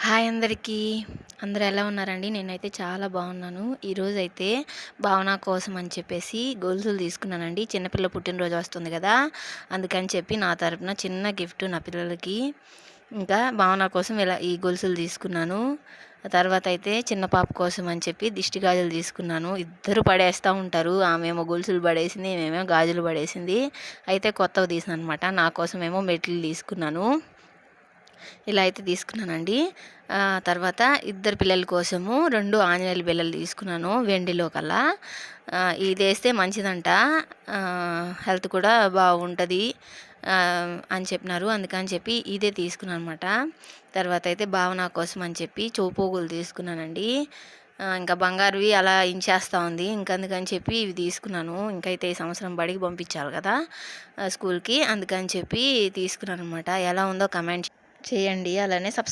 Hi అందరికీ. అందరూ ఎలా ఉన్నారండి? నేనైతే చాలా బాగున్నాను. ఈరోజైతే భావన కోసం అని చెప్పేసి గొలుసులు తీసుకున్నానండి. చిన్నపిల్ల పుట్టినరోజు వస్తుంది కదా! అందుకని చెప్పి నా తరపున చిన్న గిఫ్ట్ నా పిల్లలకి. ఇంకా భావన కోసం ఇలా ఈ గొలుసులు తీసుకున్నాను. తర్వాత అయితే చిన్న పాప కోసం అని చెప్పి దిష్టి గాజులు తీసుకున్నాను. ఇద్దరు పడేస్తూ ఉంటారు. ఆమెమో గొలుసులు పడేసింది, మేమేమో గాజులు పడేసింది. అయితే కొత్తవి తీసాను అనమాట. నా కోసమేమో మెట్లు తీసుకున్నాను. ఇలా అయితే తీసుకున్నానండి. తర్వాత ఇద్దరు పిల్లల కోసము 2 ఆంజనేయుల బిళ్ళలు తీసుకున్నాను వెండిలో కల్లా. ఇదేస్తే మంచిదంట, హెల్త్ కూడా బాగుంటుంది అని చెప్పినారు. అందుకని చెప్పి ఇదే తీసుకున్నాను అనమాట. తర్వాత అయితే భావన కోసం అని చెప్పి చెవుపోగులు తీసుకున్నానండి. ఇంకా బంగారువి అలా ఇంచేస్తూ ఉంది. అందుకని చెప్పి ఇవి తీసుకున్నాను. ఇంకైతే ఈ సంవత్సరం బడికి పంపించాలి కదా స్కూల్కి, అందుకని చెప్పి తీసుకున్నాను అనమాట. ఎలా ఉందో కమెంట్ చేయండి. అలానే సబ్స్క్రైబ్